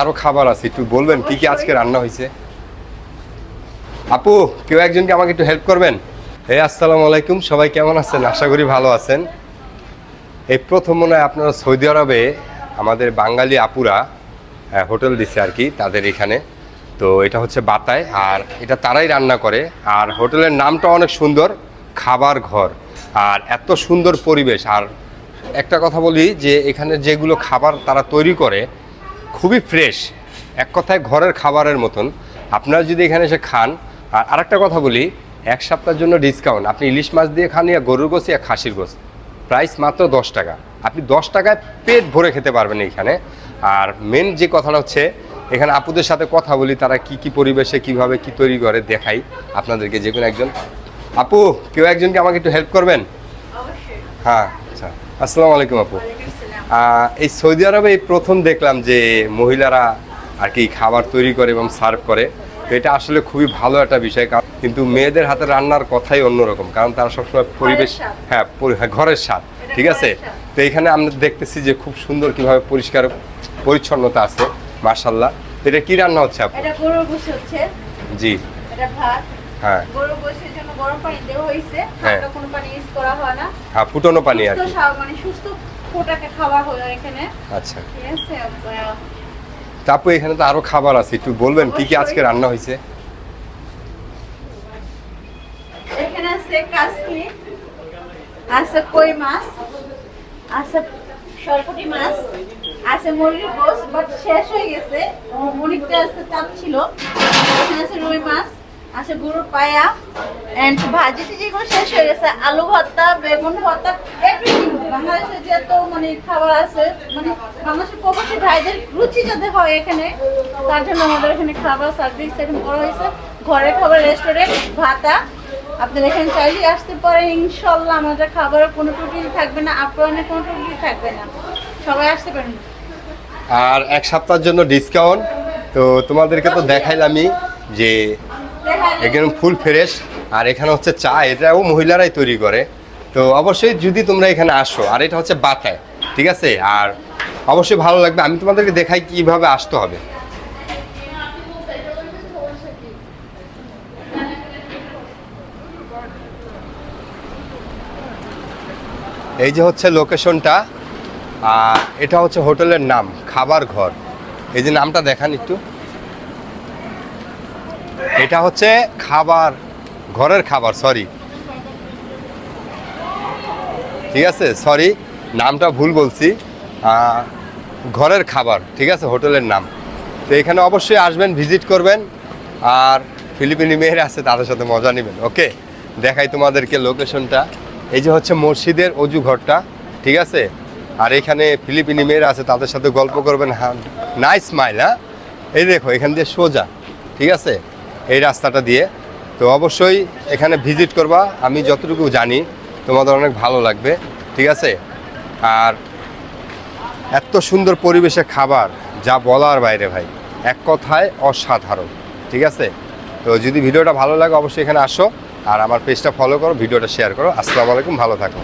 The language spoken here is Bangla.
আরো খাবার আছে, একটু বলবেন কি কি আজকে রান্না হয়েছে? আপু, কেউ একজনকে আমাকে একটু হেল্প করবেন? আসসালামু আলাইকুম, সবাই কেমন আছেন? আশা করি ভালো আছেন। এই প্রথম মনে হয় আপনারা সৌদি আরবে আমাদের বাঙালি আপুরা হোটেল দিচ্ছে আর কি তাদের এখানে। তো এটা হচ্ছে বাতায়, আর এটা তারাই রান্না করে। আর হোটেলের নামটা অনেক সুন্দর, খাবার ঘর। আর এত সুন্দর পরিবেশ। আর একটা কথা বলি যে এখানে যেগুলো খাবার তারা তৈরি করে খুবই ফ্রেশ, এক কথায় ঘরের খাবারের মতন। আপনারা যদি এখানে এসে খান, আর আরেকটা কথা বলি, এক সপ্তাহের জন্য ডিসকাউন্ট। আপনি ইলিশ মাছ দিয়ে খান, ইয়া গরুর গোস, ইয়া খাসির গোস, প্রাইস মাত্র 10 টাকা। আপনি 10 টাকায় পেট ভরে খেতে পারবেন এইখানে। আর মেন যে কথাটা হচ্ছে, এখানে আপুদের সাথে কথা বলি, তারা কি কি পরিবেশে কিভাবে কি তৈরি করে দেখাই আপনাদেরকে। যে কোনো একজন আপু, কেউ একজনকে আমাকে একটু হেল্প করবেন? হ্যাঁ, আচ্ছা। আসসালামু আলাইকুম আপু। এই সৌদি আরবে এই প্রথম দেখলাম যে মহিলারা আর কি খাবার তৈরি করে এবং সার্ভ করে। তো এটা আসলে খুবই ভালো একটা বিষয়। কিন্তু মেয়েদের হাতে রান্নার কথাই অন্যরকম, কারণ তারা সবসময় পরিবেশ, হ্যাঁ ঘরের স্বাদ, ঠিক আছে। তো এখানে আমরা দেখতেছি যে খুব সুন্দর কিভাবে পরিষ্কার পরিচ্ছন্নতা আছে, মাশাআল্লাহ। তো এটা কি রান্না হচ্ছে আপু? এটা গরুর গোশত হচ্ছে। জি। এটা ভাত। হ্যাঁ। গরুর গোশতের জন্য গরম পানি দেওয়া হয়েছে। হ্যাঁ। এটা কোনো পানি ইউজ করা হয় না। হ্যাঁ, ফুটানো পানি আর কি। মানে সুস্থ পোটাকে খাওয়া হয় এখানে। আচ্ছা। ঠিক আছে। তারপর এখানে তো আরো খাবার আছে, একটু বলবেন কি কি আজকে রান্না হয়েছে? এখানে আছে কাসকি, আছে কই মাছ, আছে সরপুঁটি মাছ, আছে মুরগির গোশ, বাট শেষ হয়ে গেছে। অনেকটা আছে, চাপ ছিল। এখানে আছে রুই মাছ, আছে গরুর পায়া, এন্ড ভাজিতে যেগুলো শেষ হয়ে গেছে, আলু ভর্তা, বেগুন ভর্তা, এভরিথিং। বাংলাদেশে যত মানে খাবার আছে, মানে বাংলাদেশের প্রবাসী ভাইদের রুচি যাতে হয় এখানে, তার জন্য আমাদের এখানে খাবার সার্ভিস এখন করা হয়েছে। ঘরের খাবার রেস্টুরেন্ট ভাতা, আপনারা এখানে চাইলে আসতে পারেন। ইনশাল্লাহ আমাদের খাবারের কোনো ত্রুটি থাকবে না, আপ্যায়নের কোনো ত্রুটি থাকবে না, সবাই আসতে পারেন। আর এক সপ্তাহের জন্য ডিসকাউন্ট। তো তোমাদেরকে তো দেখাইলামই যে এখানে ফুল ফ্রেশ। আর এখানে হচ্ছে চা, এটাও মহিলারাই তৈরি করে। তো অবশ্যই যদি তোমরা এখানে আসো, আর এটা হচ্ছে বাতায়, ঠিক আছে। আর অবশ্যই ভালো লাগবে। আমি তোমাদেরকে দেখাই কিভাবে আসতে হবে। এই যে হচ্ছে লোকেশনটা, আর এটা হচ্ছে হোটেলের নাম খাবার ঘর। এই যে নামটা দেখান একটু, এটা হচ্ছে খাবার ঘরের খাবার, সরি, ঠিক আছে, সরি, নামটা ভুল বলছি। ঘরের খাবার, ঠিক আছে, হোটেলের নাম। তো এখানে অবশ্যই আসবেন, ভিজিট করবেন। আর ফিলিপিনি মেয়েরা আছে, তাদের সাথে মজা নেবেন। ওকে, দেখাই তোমাদেরকে লোকেশনটা। এই যে হচ্ছে মসজিদের অজু ঘরটা, ঠিক আছে। আর এখানে ফিলিপিনি মেয়েরা আছে, তাদের সাথে গল্প করবেন। হ্যাঁ, নাইস স্মাইল। হ্যাঁ, এই দেখো এখান দিয়ে সোজা, ঠিক আছে, এই রাস্তাটা দিয়ে। তো অবশ্যই এখানে ভিজিট করবা, আমি যতটুকু জানি তোমাদের অনেক ভালো লাগবে, ঠিক আছে। আর এত সুন্দর পরিবেশে খাবার, যা বলার বাইরে ভাই, এক কথায় অসাধারণ, ঠিক আছে। তো যদি ভিডিওটা ভালো লাগে অবশ্যই এখানে আসো, আর আমার পেজটা ফলো করো, ভিডিওটা শেয়ার করো। আসসালামু আলাইকুম, ভালো থাকো।